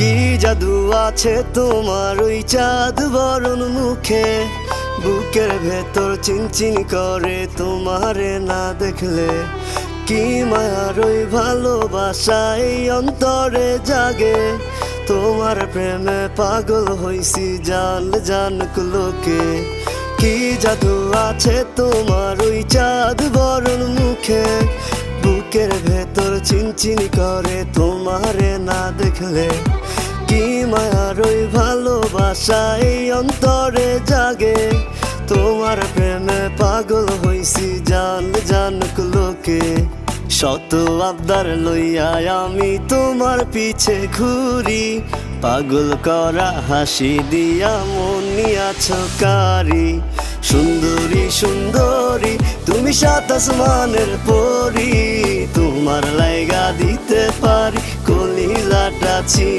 কি জাদু আছে তোমার ওই চাঁদ বরণ মুখে, বুকের ভেতর চিনচিন করে তোমারে না দেখলে। কি মায়ার ওই ভালোবাসা এই অন্তরে জাগে, তোমার প্রেমে পাগল হইছি জান জানুক লোকে। কি জাদু আছে তোমার ওই চাঁদ বরণ মুখে, বুকের ভেতর চিনচিন করে তোমারে না দেখলে। কি মায়ার ওই ভালোবাসা এই অন্তরে জাগে, তোমার প্রেমে পাগল হইছি জান জানুক লোকে। শত আবদার লইয়া আমি তোমার পিছে ঘুরি, পাগল করা হাসি দিয়া মন নিয়াছ কারি। সুন্দরী সুন্দরী তুমি সাত আসমানের পরি, তোমার লাইগা দিতে পারি কলিজাটা ছি।